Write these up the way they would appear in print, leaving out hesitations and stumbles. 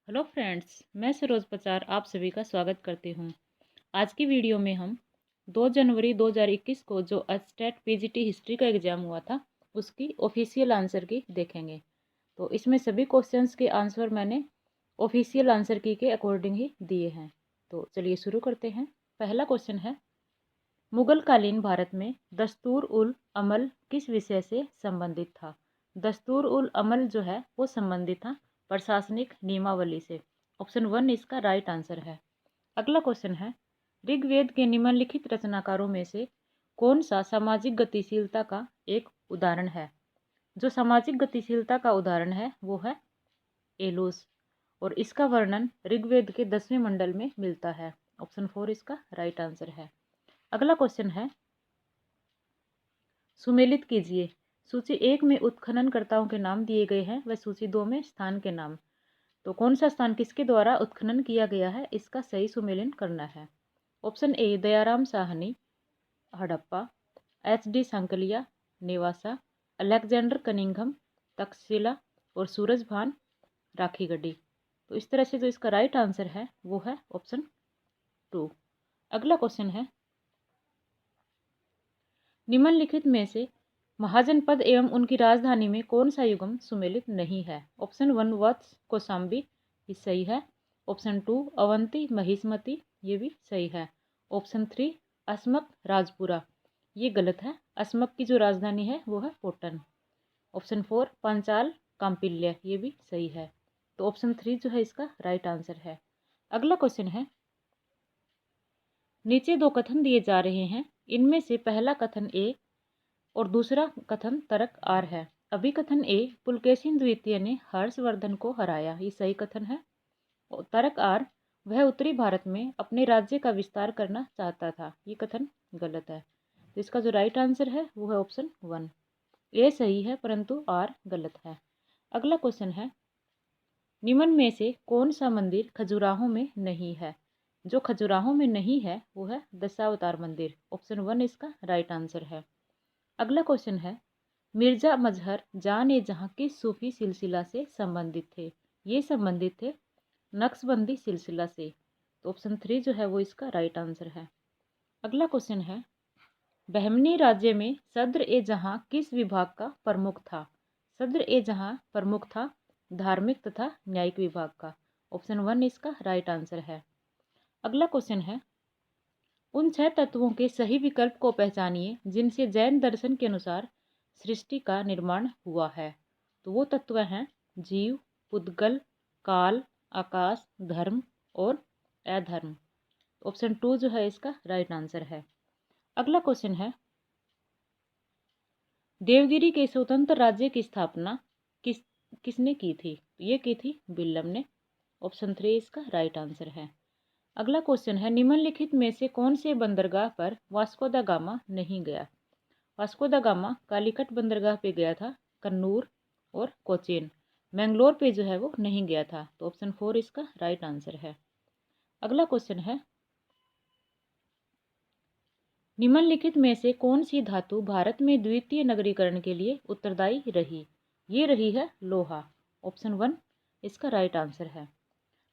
Hello friends, मैं सरोज पचार आप सभी का स्वागत करती हूँ। आज की वीडियो में हम 2 जनवरी 2021 को जो स्टेट पीजीटी हिस्ट्री का एग्ज़ाम हुआ था उसकी ऑफिशियल आंसर की देखेंगे। तो इसमें सभी क्वेश्चंस के आंसर मैंने ऑफिशियल आंसर की के अकॉर्डिंग ही दिए हैं। तो चलिए शुरू करते हैं। पहला क्वेश्चन है, मुगलकालीन भारत में दस्तूर उल अमल किस विषय से संबंधित था? दस्तूर उल अमल जो है वो संबंधित था प्रशासनिक नियमावली से। ऑप्शन 1 इसका राइट आंसर है। अगला क्वेश्चन है, ऋग्वेद के निम्नलिखित रचनाकारों में से कौन सा सामाजिक गतिशीलता का एक उदाहरण है? जो सामाजिक गतिशीलता का उदाहरण है वो है एलोस, और इसका वर्णन ऋग्वेद के 10वें मंडल में मिलता है। ऑप्शन 4 इसका राइट आंसर है। अगला क्वेश्चन है, सुमेलित कीजिए। सूची 1 में उत्खननकर्ताओं के नाम दिए गए हैं व सूची 2 में स्थान के नाम। तो कौन सा स्थान किसके द्वारा उत्खनन किया गया है, इसका सही सुमेलन करना है। Option A Dayaram Sahni Harappa, H D Sankalia Nevasa, Alexander Cunningham Taxila और सूरजभान राखीगढ़ी। तो इस तरह से जो इसका राइट आंसर है वो है ऑप्शन 2। अगला क्वेश्चन है, निम्नलिखित में से महाजनपद एवं उनकी राजधानी में कौन सा युग्म सुमेलित नहीं है? ऑप्शन 1 वत्स कौशाम्बी, ये सही है। ऑप्शन 2 अवंती महिष्मती, ये भी सही है। ऑप्शन 3 अस्मक राजपुरा, ये गलत है। अस्मक की जो राजधानी है वो है कोटन। ऑप्शन 4 पांचाल काम्पिल्य, ये भी सही है। तो ऑप्शन 3 जो है इसका राइट आंसर है। अगला क्वेश्चन है, नीचे 2 कथन दिए जा रहे हैं, इनमें से पहला कथन ए और दूसरा कथन तर्क आर है। अभिकथन ए, पुलकेशिन द्वितीय ने हर्षवर्धन को हराया, ये सही कथन है। और तर्क आर, वह उत्तरी भारत में अपने राज्य का विस्तार करना चाहता था, ये कथन गलत है। तो इसका जो राइट आंसर है वो है ऑप्शन 1। ए सही है परंतु आर गलत है। अगला क्वेश्चन है, निम्न में से कौन सा मंदिर खजुराहो में नहीं है? जो खजुराहो में नहीं है वो है दशावतार मंदिर। ऑप्शन 1 इसका राइट आंसर है। अगला क्वेश्चन है, मिर्जा मजहर जान ए जहाँ किस सूफी सिलसिला से संबंधित थे? ये संबंधित थे नक्शबंदी सिलसिला से। तो ऑप्शन 3 जो है वो इसका राइट आंसर है। अगला क्वेश्चन है, बहमनी राज्य में सद्र ए जहाँ किस विभाग का प्रमुख था? सद्र ए जहाँ प्रमुख था धार्मिक तथा न्यायिक विभाग का। ऑप्शन 1 इसका राइट आंसर है। अगला क्वेश्चन है, उन 6 तत्वों के सही विकल्प को पहचानिए जिनसे जैन दर्शन के अनुसार सृष्टि का निर्माण हुआ है। तो वो तत्व हैं जीव, पुद्गल, काल, आकाश, धर्म और अधर्म। ऑप्शन 2 जो है इसका राइट आंसर है। अगला क्वेश्चन है, देवगिरी के स्वतंत्र राज्य की स्थापना किसने की थी? ये की थी बिल्लम ने। ऑप्शन 3 इसका राइट आंसर है। अगला क्वेश्चन है, निम्नलिखित में से कौन से बंदरगाह पर वास्को द गामा नहीं गया? वास्को द गामा कालीकट बंदरगाह पे गया था, कन्नूर और कोचीन। मैंगलोर पे जो है वो नहीं गया था। तो ऑप्शन 4 इसका राइट आंसर है। अगला क्वेश्चन है, निम्नलिखित में से कौन सी धातु भारत में द्वितीय नगरीकरण के लिए उत्तरदायी रही? ये रही है लोहा। ऑप्शन 1 इसका राइट आंसर है।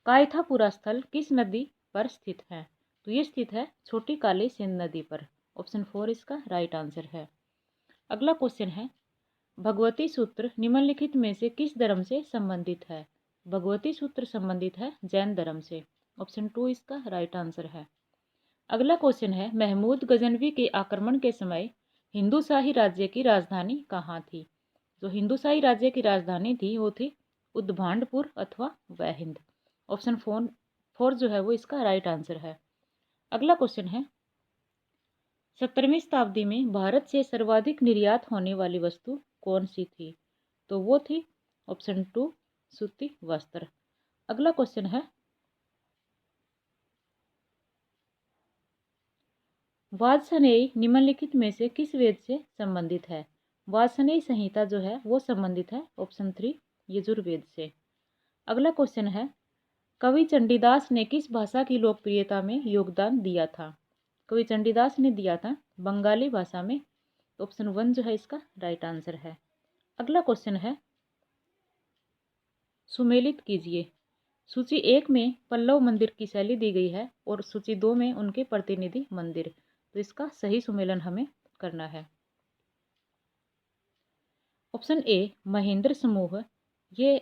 कायथापुरा स्थल किस नदी पर स्थित है? तो ये स्थित है छोटी काली सिंध नदी पर। ऑप्शन 4 इसका राइट आंसर है। अगला क्वेश्चन है, भगवती सूत्र निम्नलिखित में से किस धर्म से संबंधित है? भगवती सूत्र संबंधित है जैन धर्म से। ऑप्शन 2 इसका राइट आंसर है। अगला क्वेश्चन है, महमूद गजनवी के आक्रमण के समय हिंदूशाही राज्य की राजधानी कहाँ थी? जो हिंदूशाही राज्य की राजधानी थी वो थी उद्भांडपुर अथवा वहिंद। ऑप्शन 4 जो है वो इसका राइट आंसर है। अगला क्वेश्चन है, 17वीं शताब्दी में भारत से सर्वाधिक निर्यात होने वाली वस्तु कौन सी थी? तो वो थी ऑप्शन 2 सूती वस्त्र। अगला क्वेश्चन है, वाजसनेयी निम्नलिखित में से किस वेद से संबंधित है? वाजसनेयी संहिता जो है वो संबंधित है ऑप्शन 3 यजुर्वेद से। अगला क्वेश्चन है, कवि चंडीदास ने किस भाषा की लोकप्रियता में योगदान दिया था? कवि चंडीदास ने दिया था बंगाली भाषा में। ऑप्शन 1 जो है इसका राइट आंसर है। अगला क्वेश्चन है, सुमेलित कीजिए। सूची 1 में पल्लव मंदिर की शैली दी गई है और सूची 2 में उनके प्रतिनिधि मंदिर। तो इसका सही सुमेलन हमें करना है। ऑप्शन ए महेंद्र समूह, ये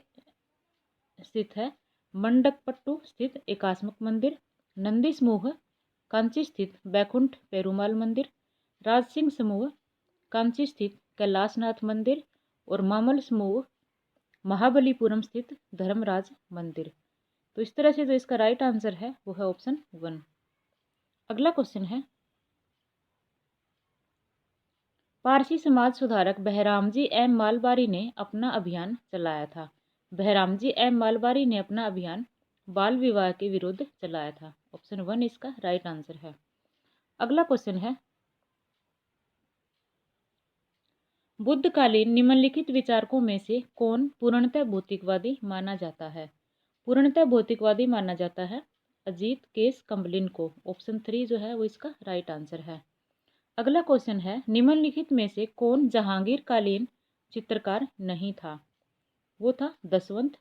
स्थित है मंडकपट्टू स्थित एकास्मक मंदिर। नंदी समूह कांची स्थित बैकुंठ पेरुमाल मंदिर। राज सिंह समूह कांची स्थित कैलाशनाथ मंदिर। और मामल समूह महाबलीपुरम स्थित धर्मराज मंदिर। तो इस तरह से जो इसका राइट आंसर है वो है ऑप्शन 1। अगला क्वेश्चन है, पारसी समाज सुधारक बहरामजी एम मालबारी ने अपना अभियान चलाया था। बहरामजी एम मालबारी ने अपना अभियान बाल विवाह के विरुद्ध चलाया था। ऑप्शन 1 इसका राइट आंसर है। अगला क्वेश्चन है, बुद्धकालीन निम्नलिखित विचारकों में से कौन पूर्णतः भौतिकवादी माना जाता है? पूर्णतः भौतिकवादी माना जाता है अजीत केस कम्बलिन को। ऑप्शन 3 जो है वो इसका राइट आंसर है। अगला क्वेश्चन है, निम्नलिखित में से कौन जहांगीर कालीन चित्रकार नहीं था? वो था दसवंत।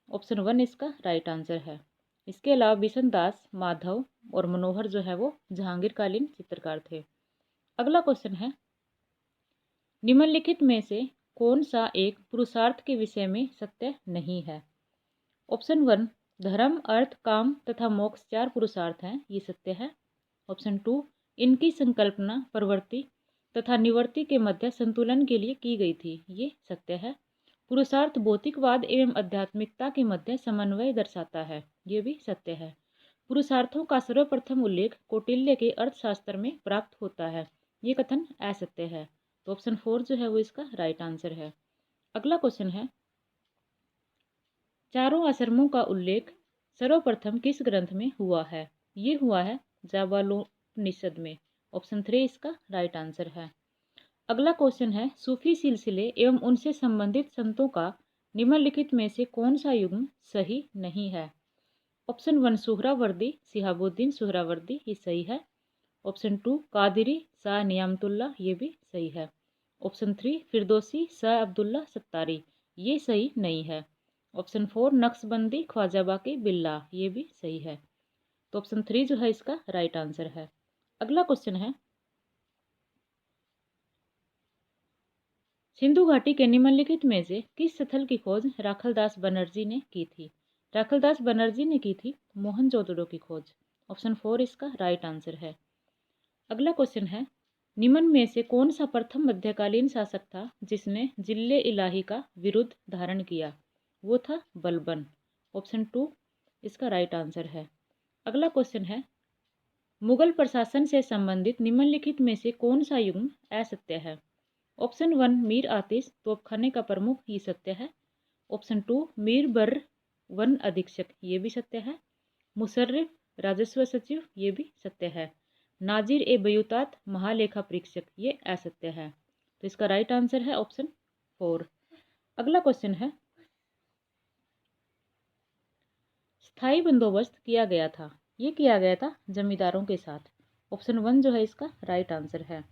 ऑप्शन 1 इसका राइट आंसर है। इसके अलावा बिशन दास, माधव और मनोहर जो है वो जहांगीर कालीन चित्रकार थे। अगला क्वेश्चन है, निम्नलिखित में से कौन सा एक पुरुषार्थ के विषय में सत्य नहीं है? ऑप्शन 1 धर्म अर्थ काम तथा मोक्ष 4 पुरुषार्थ हैं, ये सत्य है। ऑप्शन 2 इनकी संकल्पना प्रवृत्ति तथा निवृत्ति के मध्य संतुलन के लिए की गई थी, ये सत्य है। पुरुषार्थ भौतिकवाद एवं आध्यात्मिकता के मध्य समन्वय दर्शाता है, ये भी सत्य है। पुरुषार्थों का सर्वप्रथम उल्लेख कौटिल्य के अर्थशास्त्र में प्राप्त होता है, ये कथन असत्य है। तो ऑप्शन 4 जो है वो इसका राइट आंसर है। अगला क्वेश्चन है, चारों आश्रमों का उल्लेख सर्वप्रथम किस ग्रंथ में हुआ है? ये हुआ है जाबालोपनिषद में। ऑप्शन 3 इसका राइट आंसर है। अगला क्वेश्चन है, सूफी सिलसिले एवं उनसे संबंधित संतों का निम्नलिखित में से कौन सा युग्म सही नहीं है? ऑप्शन 1 सुहरावर्दी शिहाबुद्दीन सुहरावर्दी, ये सही है। ऑप्शन 2 कादिरी शाह नियामतुल्लाह, ये भी सही है। ऑप्शन 3 फिरदौसी शाह अब्दुल्ला सत्तारी, ये सही नहीं है। ऑप्शन 4 नक्शबंदी ख्वाजा बाकी बिल्ला, ये भी सही है। तो ऑप्शन 3 जो है इसका राइट आंसर है। अगला क्वेश्चन है, सिंधु घाटी के निम्नलिखित में से किस स्थल की खोज राखलदास बनर्जी ने की थी? राखलदास बनर्जी ने की थी मोहनजोदड़ो की खोज। ऑप्शन 4 इसका राइट आंसर है। अगला क्वेश्चन है, निम्न में से कौन सा प्रथम मध्यकालीन शासक था जिसने जिले इलाही का विरुद्ध धारण किया? वो था बलबन। ऑप्शन 2 इसका राइट आंसर है। अगला क्वेश्चन है, मुगल प्रशासन से संबंधित निम्नलिखित में से कौन सा युग्म असत्य है? ऑप्शन 1 मीर आतिश तोपखाने का प्रमुख, ये सत्य है। ऑप्शन 2 मीर बर वन अधीक्षक, ये भी सत्य है। मुशर्रिफ राजस्व सचिव, ये भी सत्य है। नाजिर ए बयूतात महालेखा परीक्षक, ये असत्य है। तो इसका राइट आंसर है ऑप्शन 4। अगला क्वेश्चन है, स्थायी बंदोबस्त किया गया था, ये किया गया था जमींदारों के साथ। ऑप्शन 1 जो है इसका राइट आंसर है।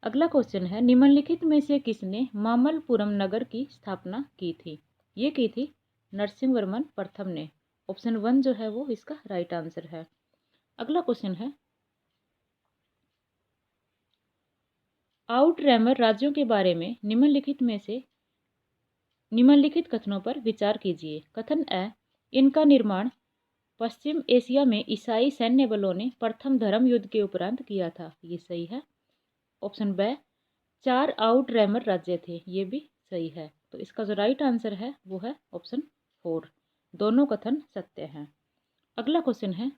अगला क्वेश्चन है, निम्नलिखित में से किसने मामल्लपुरम नगर की स्थापना की थी? ये की थी नरसिंहवर्मन प्रथम ने। ऑप्शन 1 जो है वो इसका राइट आंसर है। अगला क्वेश्चन है, आउटरैमर राज्यों के बारे में निम्नलिखित कथनों पर विचार कीजिए। कथन अ, इनका निर्माण पश्चिम एशिया में ईसाई सैन्य बलों ने प्रथम धर्म युद्ध के उपरांत किया था, ये सही है। ऑप्शन ब 4 आउटरैमर राज्य थे, ये भी सही है। तो इसका जो राइट आंसर है वो है ऑप्शन 4। दोनों कथन सत्य हैं। अगला क्वेश्चन है,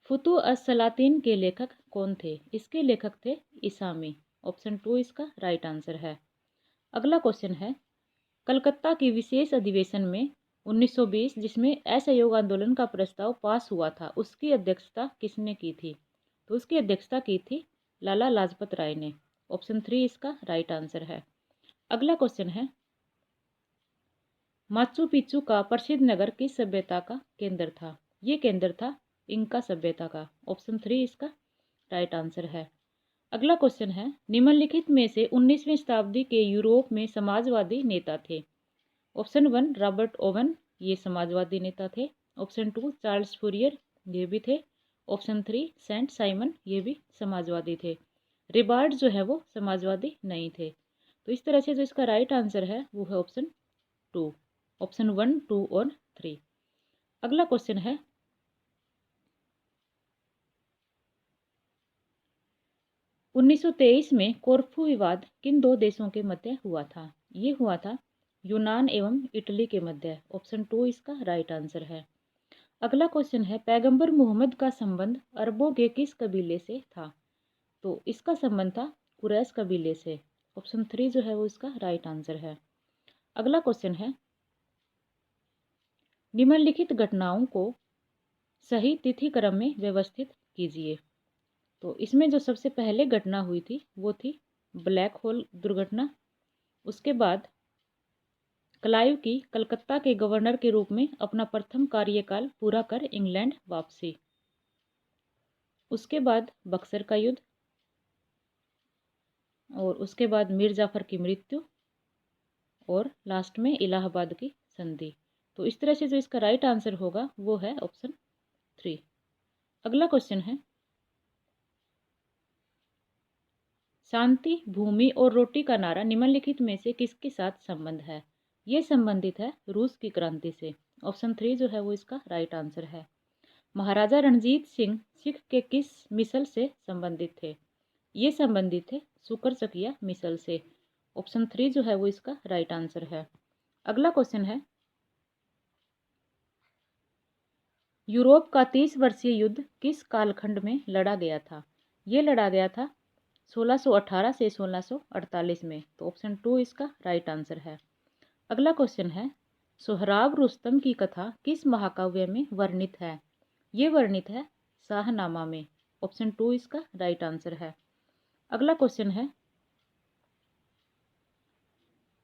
फुतुह अस-सलातीन के लेखक कौन थे? इसके लेखक थे इसामी। ऑप्शन 2 इसका राइट आंसर है। अगला क्वेश्चन है, कलकत्ता की विशेष अधिवेशन में 1920 जिसमें असहयोग आंदोलन का प्रस्ताव पास हुआ था, उसकी अध्यक्षता किसने की थी? तो उसकी अध्यक्षता की थी लाला लाजपत राय ने। ऑप्शन 3 इसका राइट आंसर है। अगला क्वेश्चन है, माचू पिच्चू का प्रसिद्ध नगर किस सभ्यता का केंद्र था? ये केंद्र था इंका सभ्यता का। ऑप्शन 3 इसका राइट आंसर है। अगला क्वेश्चन है, निम्नलिखित में से 19वीं शताब्दी के यूरोप में समाजवादी नेता थे। ऑप्शन 1 रॉबर्ट ओवन, ये समाजवादी नेता थे। ऑप्शन 2 चार्ल्स फूरियर, ये भी थे। ऑप्शन 3 सेंट साइमन, ये भी समाजवादी थे। रिबार्ड जो है वो समाजवादी नहीं थे। तो इस तरह से जो इसका राइट आंसर है वो है ऑप्शन 2, ऑप्शन 1, 2 और 3। अगला क्वेश्चन है 1923 में कोर्फू विवाद किन दो देशों के मध्य हुआ था? ये हुआ था यूनान एवं इटली के मध्य। ऑप्शन 2 इसका राइट आंसर है। अगला क्वेश्चन है पैगंबर मोहम्मद का संबंध अरबों के किस कबीले से था? तो इसका संबंध था कुरैश कबीले से। ऑप्शन 3 जो है वो इसका राइट आंसर है। अगला क्वेश्चन है निम्नलिखित घटनाओं को सही तिथि क्रम में व्यवस्थित कीजिए। तो इसमें जो सबसे पहले घटना हुई थी वो थी ब्लैक होल दुर्घटना। उसके बाद क्लाइव की कलकत्ता के गवर्नर के रूप में अपना प्रथम कार्यकाल पूरा कर इंग्लैंड वापसी। उसके बाद बक्सर का युद्ध और उसके बाद मीर जाफर की मृत्यु और लास्ट में इलाहाबाद की संधि। तो इस तरह से जो इसका राइट आंसर होगा वो है ऑप्शन 3। अगला क्वेश्चन है शांति, भूमि और रोटी का नारा निम्नलिखित में से किसके साथ संबंध है? ये संबंधित है रूस की क्रांति से। ऑप्शन 3 जो है वो इसका राइट आंसर है। महाराजा रणजीत सिंह सिख के किस मिसल से संबंधित थे? ये संबंधित थे शुक्रचकिया मिसल से। ऑप्शन 3 जो है वो इसका राइट आंसर है। अगला क्वेश्चन है यूरोप का 30 वर्षीय युद्ध किस कालखंड में लड़ा गया था? ये लड़ा गया था 1618 से 1648 में। तो ऑप्शन 2 इसका राइट आंसर है। अगला क्वेश्चन है सोहराब रुस्तम की कथा किस महाकाव्य में वर्णित है? ये वर्णित है शाहनामा में। ऑप्शन 2 इसका राइट आंसर है। अगला क्वेश्चन है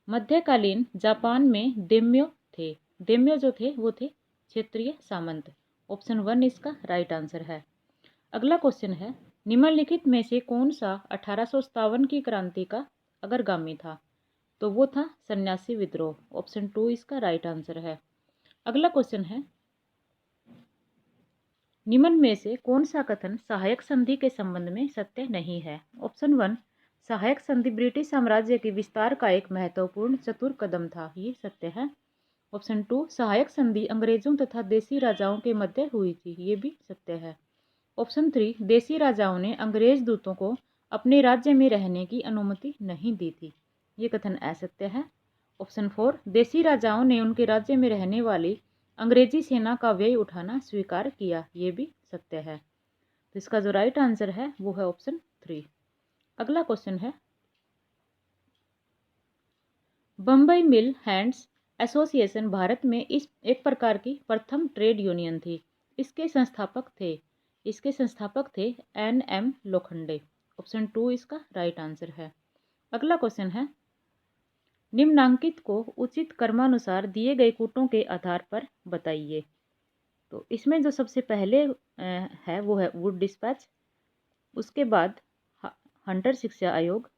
मध्यकालीन जापान में देम्यो थे। देम्यो जो थे वो थे क्षेत्रीय सामंत। ऑप्शन 1 इसका राइट आंसर है। अगला क्वेश्चन है निम्नलिखित में से कौन सा 1857 की क्रांति का अग्रगामी था? तो वो था सन्यासी विद्रोह। ऑप्शन 2 इसका राइट आंसर है। अगला क्वेश्चन है निम्न में से कौन सा कथन सहायक संधि के संबंध में सत्य नहीं है? ऑप्शन 1 सहायक संधि ब्रिटिश साम्राज्य के विस्तार का एक महत्वपूर्ण चतुर कदम था, ये सत्य है। ऑप्शन 2 सहायक संधि अंग्रेजों तथा देसी राजाओं के मध्य हुई थी, ये भी सत्य है। ऑप्शन 3 देसी राजाओं ने अंग्रेज दूतों को अपने राज्य में रहने की अनुमति नहीं दी थी, ये कथन असत्य है। ऑप्शन 4 देसी राजाओं ने उनके राज्य में रहने वाली अंग्रेजी सेना का व्यय उठाना स्वीकार किया, ये भी सत्य है। तो इसका जो राइट आंसर है वो है ऑप्शन 3। अगला क्वेश्चन है बम्बई मिल हैंड्स एसोसिएशन भारत में इस एक प्रकार की प्रथम ट्रेड यूनियन थी। इसके संस्थापक थे NM लोखंडे। ऑप्शन 2 इसका राइट आंसर है। अगला क्वेश्चन है निम्नांकित को उचित क्रमानुसार दिए गए कूटों के आधार पर बताइए। तो इसमें जो सबसे पहले है वो है वुड डिस्पैच, उसके बाद हंटर शिक्षा आयोग,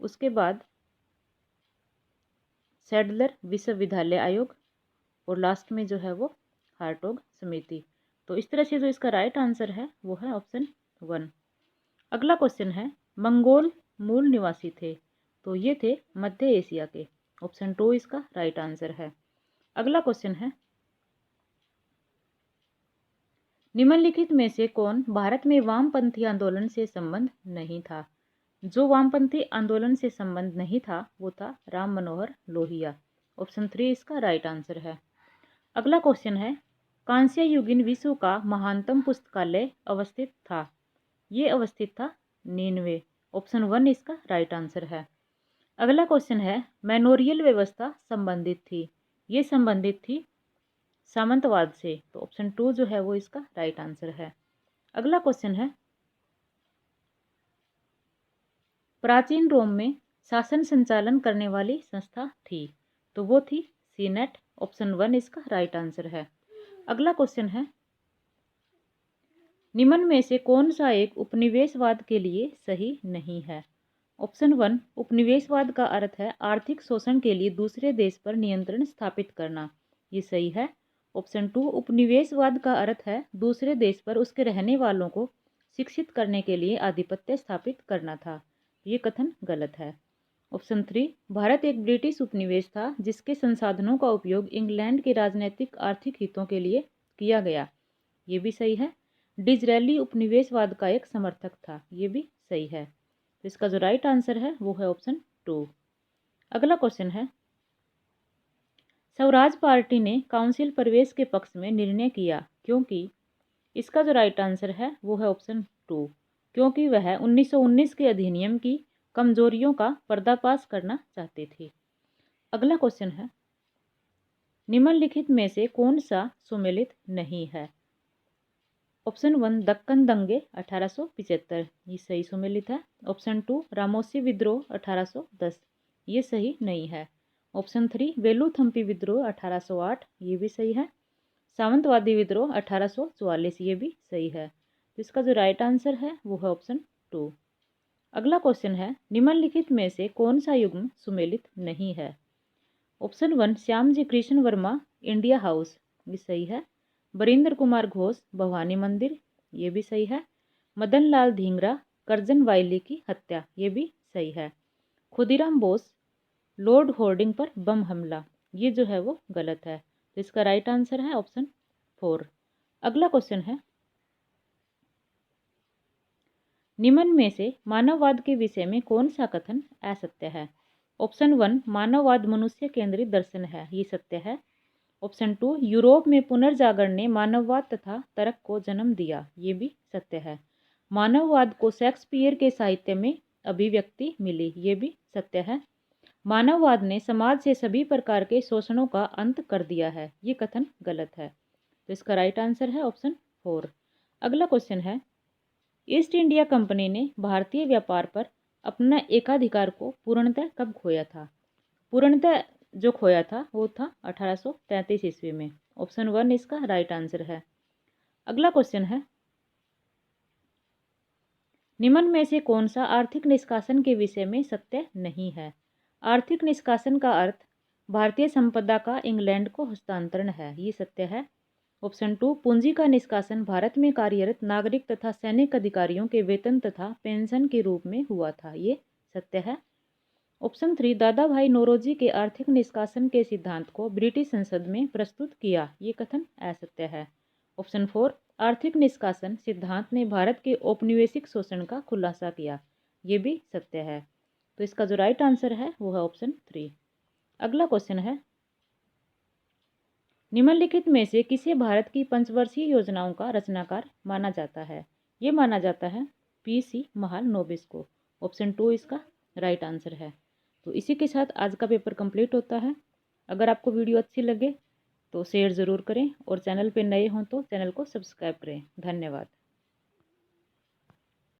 उसके बाद सैडलर विश्वविद्यालय आयोग और लास्ट में जो है वो हार्टोग समिति। तो इस तरह से जो इसका राइट आंसर है वो है ऑप्शन 1। अगला क्वेश्चन है मंगोल मूल निवासी थे, तो ये थे मध्य एशिया के। ऑप्शन 2 इसका राइट आंसर है। अगला क्वेश्चन है निम्नलिखित में से कौन भारत में वामपंथी आंदोलन से संबंध नहीं था? जो वामपंथी आंदोलन से संबंध नहीं था वो था राम मनोहर लोहिया। ऑप्शन 3 इसका राइट आंसर है। अगला क्वेश्चन है कांस्य युगीन विश्व का महानतम पुस्तकालय अवस्थित था? ये अवस्थित था नीनवे। ऑप्शन 1 इसका राइट आंसर है। अगला क्वेश्चन है मैनोरियल व्यवस्था संबंधित थी? ये संबंधित थी सामंतवाद से। तो ऑप्शन 2 जो है वो इसका राइट आंसर है। अगला क्वेश्चन है प्राचीन रोम में शासन संचालन करने वाली संस्था थी? तो वो थी सीनेट। ऑप्शन 1 इसका राइट आंसर है। अगला क्वेश्चन है निम्न में से कौन सा एक उपनिवेशवाद के लिए सही नहीं है? ऑप्शन 1 उपनिवेशवाद का अर्थ है आर्थिक शोषण के लिए दूसरे देश पर नियंत्रण स्थापित करना, ये सही है। ऑप्शन 2 उपनिवेशवाद का अर्थ है दूसरे देश पर उसके रहने वालों को शिक्षित करने के लिए आधिपत्य स्थापित करना था, ये कथन गलत है। ऑप्शन 3 भारत एक ब्रिटिश उपनिवेश था जिसके संसाधनों का उपयोग इंग्लैंड के राजनीतिक आर्थिक हितों के लिए किया गया, ये भी सही है। डिजरेली उपनिवेशवाद का एक समर्थक था, ये भी सही है। तो इसका जो राइट आंसर है वो है ऑप्शन 2। अगला क्वेश्चन है, स्वराज पार्टी ने काउंसिल प्रवेश के पक्ष में निर्णय किया क्योंकि, इसका जो राइट आंसर है वो है ऑप्शन 2, क्योंकि वह 1919 के अधिनियम की कमजोरियों का पर्दाफाश करना चाहती थी। अगला क्वेश्चन है, निम्नलिखित में से कौन सा सुमेलित नहीं है। ऑप्शन 1 दक्कन दंगे 1875, ये सही सुमेलित है। ऑप्शन 2 रामोसी विद्रोह 1810, ये सही नहीं है। ऑप्शन 3 वेलुथम्पी विद्रोह 1808, ये भी सही है। सावंतवादी विद्रोह 1844, ये भी सही है। तो इसका जो राइट आंसर है वो है ऑप्शन 2। अगला क्वेश्चन है, निम्नलिखित में से कौन सा युग्म सुमेलित नहीं है। Option 1 Shyamji Krishna Verma India house, ये सही है। बरिंदर कुमार घोष भवानी मंदिर, ये भी सही है। मदन लाल धींगरा करजन वायली की हत्या, ये भी सही है। खुदीराम बोस लॉर्ड होर्डिंग पर बम हमला, ये जो है वो गलत है। तो इसका राइट आंसर है ऑप्शन 4। अगला क्वेश्चन है, निम्न में से मानववाद के विषय में कौन सा कथन असत्य है। ऑप्शन 1 मानववाद मनुष्य केंद्रित दर्शन है, ये सत्य है। ऑप्शन 2 यूरोप में पुनर्जागरण ने मानववाद तथा तर्क को जन्म दिया, ये भी सत्य है। मानववाद को शेक्सपियर के साहित्य में अभिव्यक्ति मिली, ये भी सत्य है। मानववाद ने समाज से सभी प्रकार के शोषणों का अंत कर दिया है, ये कथन गलत है। तो इसका राइट आंसर है ऑप्शन 4। अगला क्वेश्चन है, ईस्ट इंडिया कंपनी ने भारतीय व्यापार पर अपना एकाधिकार को पूर्णतः कब खोया था। पूर्णतः जो खोया था वो था 1833 ईस्वी में। ऑप्शन 1 इसका राइट आंसर है। अगला क्वेश्चन है, निम्न में से कौन सा आर्थिक निष्कासन के विषय में सत्य नहीं है। आर्थिक निष्कासन का अर्थ भारतीय संपदा का इंग्लैंड को हस्तांतरण है, ये सत्य है। ऑप्शन 2 पूंजी का निष्कासन भारत में कार्यरत नागरिक तथा सैनिक अधिकारियों के वेतन तथा पेंशन के रूप में हुआ था, ये सत्य है। ऑप्शन 3 दादा भाई नौरोजी के आर्थिक निष्कासन के सिद्धांत को ब्रिटिश संसद में प्रस्तुत किया, ये कथन असत्य है। ऑप्शन 4 आर्थिक निष्कासन सिद्धांत ने भारत के औपनिवेशिक शोषण का खुलासा किया, ये भी सत्य है। तो इसका जो राइट आंसर है वो है ऑप्शन 3। अगला क्वेश्चन है, निम्नलिखित में से किसे भारत की पंचवर्षीय योजनाओं का रचनाकार माना जाता है। ये माना जाता है PC महालनोबिस को। ऑप्शन 2 इसका राइट आंसर है। तो इसी के साथ आज का पेपर कंप्लीट होता है। अगर आपको वीडियो अच्छी लगे तो शेयर ज़रूर करें और चैनल पे नए हों तो चैनल को सब्सक्राइब करें। धन्यवाद।